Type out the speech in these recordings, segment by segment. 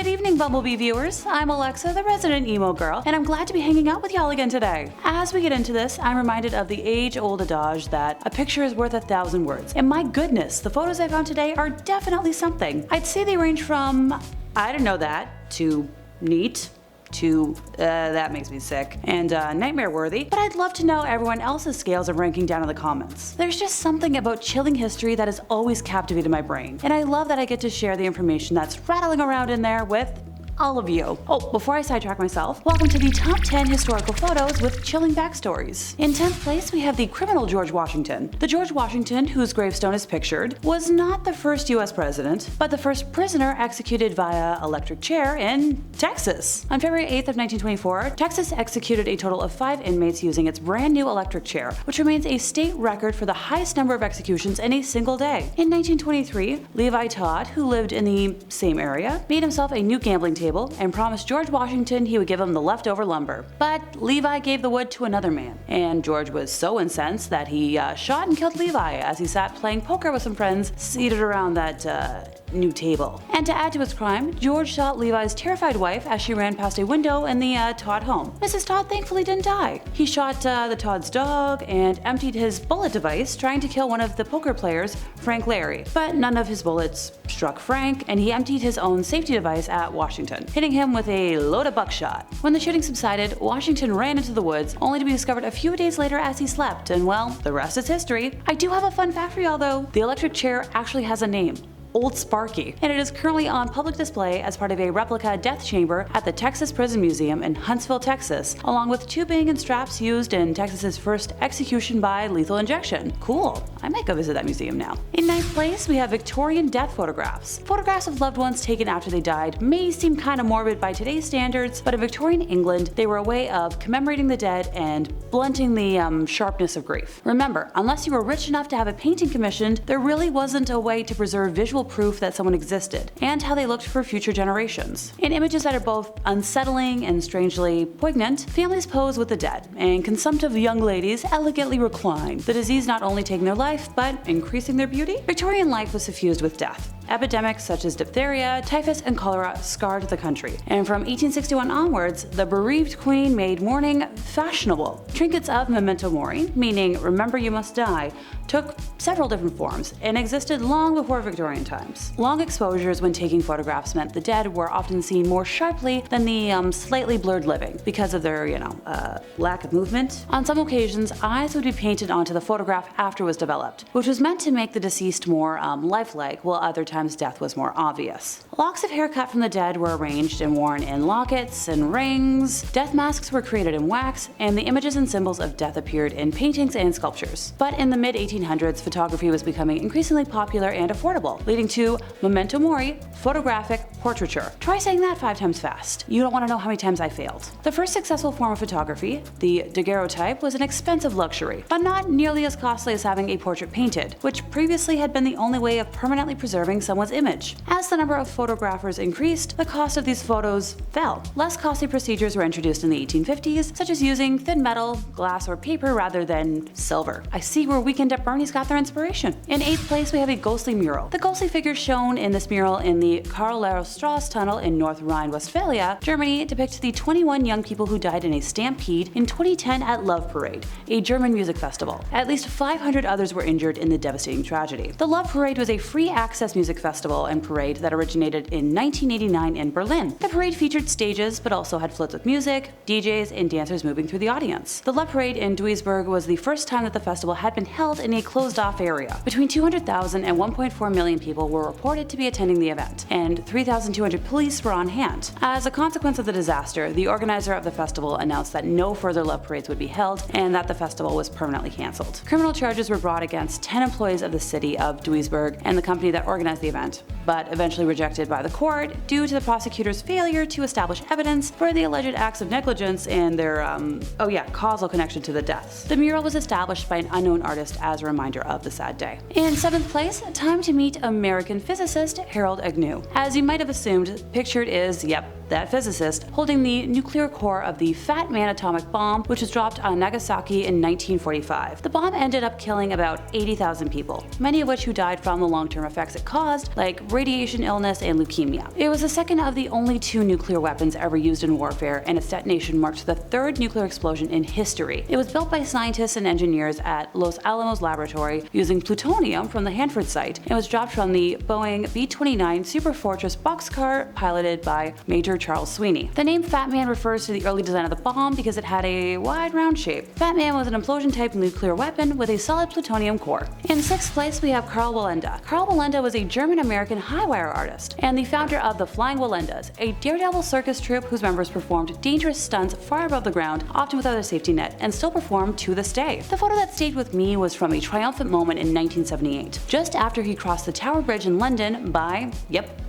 Good evening, Bumblebee viewers. I'm Alexa, the resident emo girl, and I'm glad to be hanging out with y'all again today. As we get into this, I'm reminded of the age-old adage that a picture is worth 1,000 words. And my goodness, the photos I found today are definitely something. I'd say they range from, I don't know that, to neat, to that makes me sick, and nightmare worthy, but I'd love to know everyone else's scales of ranking down in the comments. There's just something about chilling history that has always captivated my brain, and I love that I get to share the information that's rattling around in there with all of you. Oh, before I sidetrack myself, welcome to the top 10 historical photos with chilling backstories. In 10th place, we have the criminal George Washington. The George Washington, whose gravestone is pictured, was not the first US president, but the first prisoner executed via electric chair in Texas. On February 8th of 1924, Texas executed a total of 5 inmates using its brand new electric chair, which remains a state record for the highest number of executions in a single day. In 1923, Levi Todd, who lived in the same area, made himself a new gambling table and promised George Washington he would give him the leftover lumber. But Levi gave the wood to another man, and George was so incensed that he shot and killed Levi as he sat playing poker with some friends seated around that new table. And to add to his crime, George shot Levi's terrified wife as she ran past a window in the Todd home. Mrs. Todd thankfully didn't die. He shot the Todd's dog and emptied his bullet device trying to kill one of the poker players, Frank Larry. But none of his bullets struck Frank, and he emptied his own safety device at Washington, hitting him with a load of buckshot. When the shooting subsided, Washington ran into the woods, only to be discovered a few days later as he slept, and well, the rest is history. I do have a fun fact for y'all though. The electric chair actually has a name. Old Sparky, and it is currently on public display as part of a replica death chamber at the Texas Prison Museum in Huntsville, Texas, along with tubing and straps used in Texas's first execution by lethal injection. Cool, I might go visit that museum now. In 9th place, we have Victorian death photographs. Photographs of loved ones taken after they died may seem kind of morbid by today's standards, but in Victorian England, they were a way of commemorating the dead and blunting the sharpness of grief. Remember, unless you were rich enough to have a painting commissioned, there really wasn't a way to preserve visual proof that someone existed, and how they looked for future generations. In images that are both unsettling and strangely poignant, families pose with the dead, and consumptive young ladies elegantly recline, the disease not only taking their life, but increasing their beauty. Victorian life was suffused with death. Epidemics such as diphtheria, typhus, and cholera scarred the country, and from 1861 onwards, the bereaved queen made mourning fashionable. Trinkets of memento mori, meaning remember you must die, took several different forms and existed long before Victorian times. Long exposures when taking photographs meant the dead were often seen more sharply than the slightly blurred living because of their, lack of movement. On some occasions, eyes would be painted onto the photograph after it was developed, which was meant to make the deceased more lifelike, while other times death was more obvious. Locks of hair cut from the dead were arranged and worn in lockets and rings. Death masks were created in wax, and the images and symbols of death appeared in paintings and sculptures. But in the mid-1800s, photography was becoming increasingly popular and affordable, leading to memento mori, photographic portraiture. Try saying that 5 times fast. You don't want to know how many times I failed. The first successful form of photography, the daguerreotype, was an expensive luxury, but not nearly as costly as having a portrait painted, which previously had been the only way of permanently preserving someone's image. As the number of photographers increased, the cost of these photos fell. Less costly procedures were introduced in the 1850s, such as using thin metal, glass, or paper rather than silver. I see where Weekend at Bernie's got their inspiration. In 8th place, we have a ghostly mural. The ghostly figure shown in this mural in the Karl Wallenda tunnel in North Rhine-Westphalia, Germany, depicts the 21 young people who died in a stampede in 2010 at Love Parade, a German music festival. At least 500 others were injured in the devastating tragedy. The Love Parade was a free access music festival and parade that originated in 1989 in Berlin. The parade featured stages, but also had floats with music, DJs, and dancers moving through the audience. The Love Parade in Duisburg was the first time that the festival had been held in a closed-off area. Between 200,000 and 1.4 million people were reported to be attending the event, and 3,200 police were on hand. As a consequence of the disaster, the organizer of the festival announced that no further Love Parades would be held and that the festival was permanently cancelled. Criminal charges were brought against 10 employees of the city of Duisburg and the company that organized the event, but eventually rejected by the court due to the prosecutor's failure to establish evidence for the alleged acts of negligence and their, causal connection to the deaths. The mural was established by an unknown artist as a reminder of the sad day. In 7th place, time to meet American physicist Harold Agnew. As you might have assumed, pictured is, that physicist, holding the nuclear core of the Fat Man atomic bomb, which was dropped on Nagasaki in 1945. The bomb ended up killing about 80,000 people, many of which who died from the long-term effects it caused, like radiation illness and leukemia. It was the second of the only 2 nuclear weapons ever used in warfare, and its detonation marked the 3rd nuclear explosion in history. It was built by scientists and engineers at Los Alamos Laboratory using plutonium from the Hanford site, and was dropped from the Boeing B-29 Superfortress boxcar piloted by Major Charles Sweeney. The name Fat Man refers to the early design of the bomb because it had a wide round shape. Fat Man was an implosion-type nuclear weapon with a solid plutonium core. In 6th place, we have Karl Wallenda. Karl Wallenda was a German-American high-wire artist and the founder of the Flying Wallendas, a daredevil circus troupe whose members performed dangerous stunts far above the ground, often without a safety net, and still perform to this day. The photo that stayed with me was from a triumphant moment in 1978, just after he crossed the Tower Bridge in London by,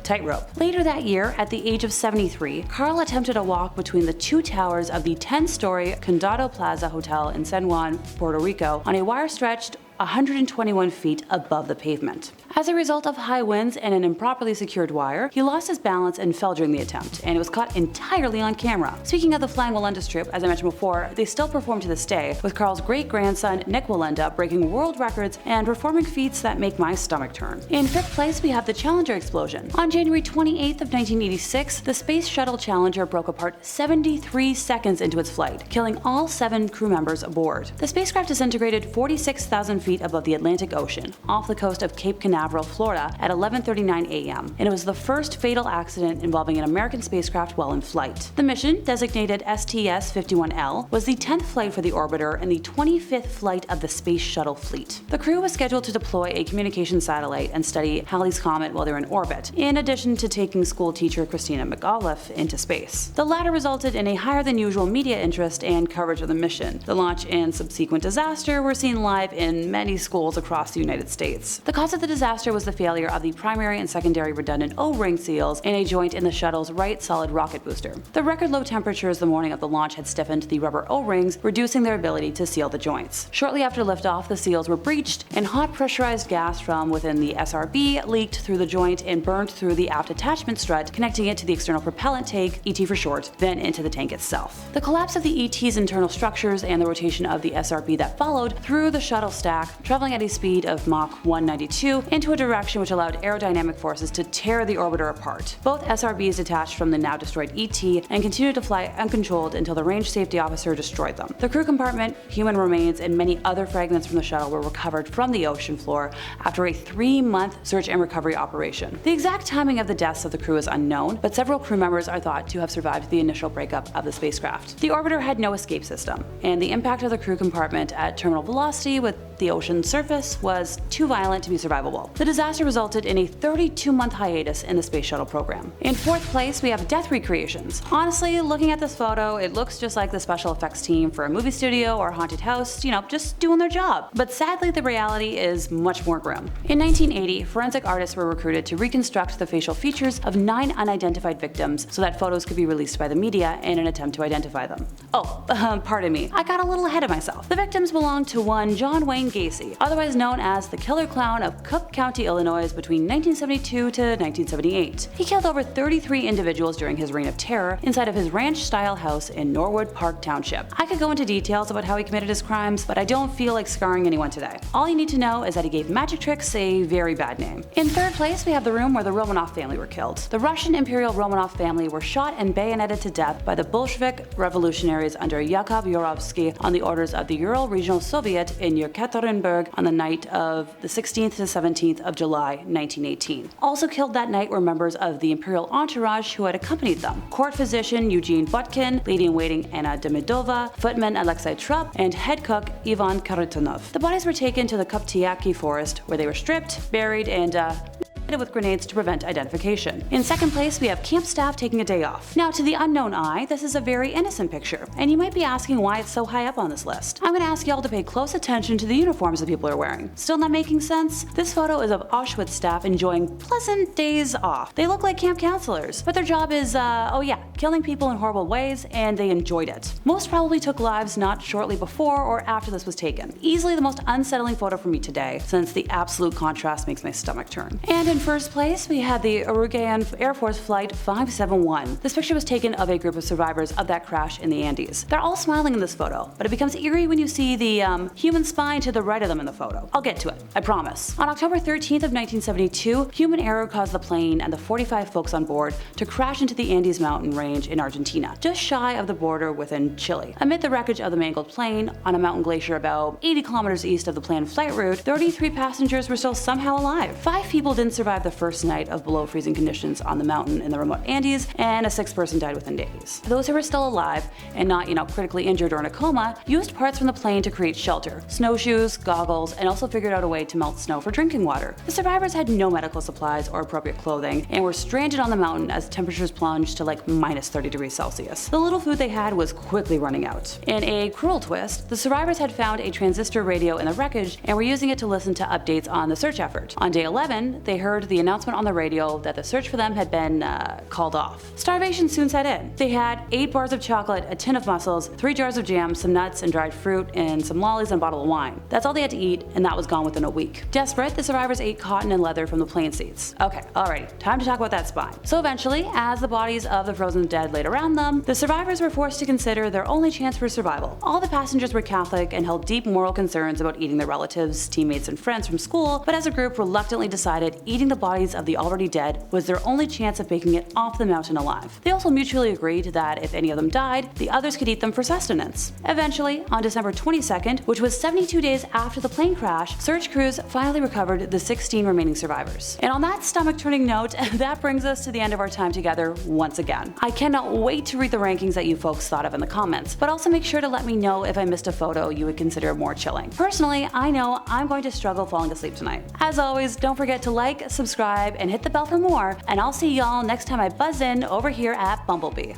tightrope. Later that year, at the age of 73, Karl attempted a walk between the 2 towers of the 10-story Condado Plaza Hotel in San Juan, Puerto Rico, on a wire stretched 121 feet above the pavement. As a result of high winds and an improperly secured wire, he lost his balance and fell during the attempt, and it was caught entirely on camera. Speaking of the Flying Wallenda troupe, as I mentioned before, they still perform to this day, with Karl's great-grandson Nick Wallenda breaking world records and performing feats that make my stomach turn. In 5th place, we have the Challenger explosion. On January 28th of 1986, the Space Shuttle Challenger broke apart 73 seconds into its flight, killing all 7 crew members aboard. The spacecraft disintegrated 46,000 feet above the Atlantic Ocean, off the coast of Cape Canaveral, Florida, at 11:39 a.m., and it was the first fatal accident involving an American spacecraft while in flight. The mission, designated STS-51L, was the 10th flight for the orbiter and the 25th flight of the Space Shuttle fleet. The crew was scheduled to deploy a communication satellite and study Halley's Comet while they were in orbit, in addition to taking school teacher Christina McAuliffe into space. The latter resulted in a higher than usual media interest and coverage of the mission. The launch and subsequent disaster were seen live in many schools across the United States. The cause of the disaster was the failure of the primary and secondary redundant O-ring seals in a joint in the shuttle's right solid rocket booster. The record low temperatures the morning of the launch had stiffened the rubber O-rings, reducing their ability to seal the joints. Shortly after liftoff, the seals were breached, and hot pressurized gas from within the SRB leaked through the joint and burned through the aft attachment strut, connecting it to the external propellant tank, ET for short, then into the tank itself. The collapse of the ET's internal structures and the rotation of the SRB that followed threw the shuttle stack, traveling at a speed of Mach 192, into a direction which allowed aerodynamic forces to tear the orbiter apart. Both SRBs detached from the now destroyed ET and continued to fly uncontrolled until the range safety officer destroyed them. The crew compartment, human remains, and many other fragments from the shuttle were recovered from the ocean floor after a 3-month search and recovery operation. The exact timing of the deaths of the crew is unknown, but several crew members are thought to have survived the initial breakup of the spacecraft. The orbiter had no escape system, and the impact of the crew compartment at terminal velocity with the ocean's surface was too violent to be survivable. The disaster resulted in a 32-month hiatus in the space shuttle program. In 4th place, we have death recreations. Honestly, looking at this photo, it looks just like the special effects team for a movie studio or a haunted house, just doing their job. But sadly, the reality is much more grim. In 1980, forensic artists were recruited to reconstruct the facial features of 9 unidentified victims so that photos could be released by the media in an attempt to identify them. Pardon me, I got a little ahead of myself. The victims belonged to one John Wayne Gacy, otherwise known as the Killer Clown of Cook County, Illinois between 1972 to 1978. He killed over 33 individuals during his reign of terror inside of his ranch-style house in Norwood Park Township. I could go into details about how he committed his crimes, but I don't feel like scarring anyone today. All you need to know is that he gave magic tricks a very bad name. In 3rd place, we have the room where the Romanov family were killed. The Russian Imperial Romanov family were shot and bayoneted to death by the Bolshevik revolutionaries under Yakov Yurovsky on the orders of the Ural Regional Soviet in Yekaterinburg on the night of the 16th to 17th of July 1918. Also killed that night were members of the imperial entourage who had accompanied them: court physician Eugene Butkin, lady-in-waiting Anna Demidova, footman Alexei Trupp, and head cook Ivan Kharitonov. The bodies were taken to the Koptyaki forest, where they were stripped, buried, and with grenades to prevent identification. In 2nd place, we have camp staff taking a day off. Now, to the unknown eye, this is a very innocent picture, and you might be asking why it's so high up on this list. I'm gonna ask y'all to pay close attention to the uniforms that people are wearing. Still not making sense? This photo is of Auschwitz staff enjoying pleasant days off. They look like camp counselors, but their job is, killing people in horrible ways, and they enjoyed it. Most probably took lives not shortly before or after this was taken. Easily the most unsettling photo for me today, since the absolute contrast makes my stomach turn. And in first place, we had the Uruguayan Air Force Flight 571. This picture was taken of a group of survivors of that crash in the Andes. They're all smiling in this photo, but it becomes eerie when you see the human spine to the right of them in the photo. I'll get to it, I promise. On October 13th of 1972, human error caused the plane and the 45 folks on board to crash into the Andes mountain range in Argentina, just shy of the border within Chile. Amid the wreckage of the mangled plane, on a mountain glacier about 80 kilometers east of the planned flight route, 33 passengers were still somehow alive. 5 people didn't survive the first night of below freezing conditions on the mountain in the remote Andes, and a 6th person died within days. Those who were still alive and not, critically injured or in a coma, used parts from the plane to create shelter, snowshoes, goggles, and also figured out a way to melt snow for drinking water. The survivors had no medical supplies or appropriate clothing and were stranded on the mountain as temperatures plunged to like minus 30 degrees Celsius. The little food they had was quickly running out. In a cruel twist, the survivors had found a transistor radio in the wreckage and were using it to listen to updates on the search effort. On day 11, they heard the announcement on the radio that the search for them had been called off. Starvation soon set in. They had 8 bars of chocolate, a tin of mussels, 3 jars of jam, some nuts and dried fruit, and some lollies and a bottle of wine. That's all they had to eat, and that was gone within a week. Desperate, the survivors ate cotton and leather from the plane seats. Okay, alrighty, time to talk about that spine. So eventually, as the bodies of the frozen dead laid around them, the survivors were forced to consider their only chance for survival. All the passengers were Catholic and held deep moral concerns about eating their relatives, teammates, and friends from school, but as a group reluctantly decided eating the bodies of the already dead was their only chance of making it off the mountain alive. They also mutually agreed that if any of them died, the others could eat them for sustenance. Eventually, on December 22nd, which was 72 days after the plane crash, search crews finally recovered the 16 remaining survivors. And on that stomach-turning note, that brings us to the end of our time together once again. I cannot wait to read the rankings that you folks thought of in the comments, but also make sure to let me know if I missed a photo you would consider more chilling. Personally, I know I'm going to struggle falling asleep tonight. As always, don't forget to like, subscribe, and hit the bell for more, and I'll see y'all next time I buzz in over here at Bumblebee.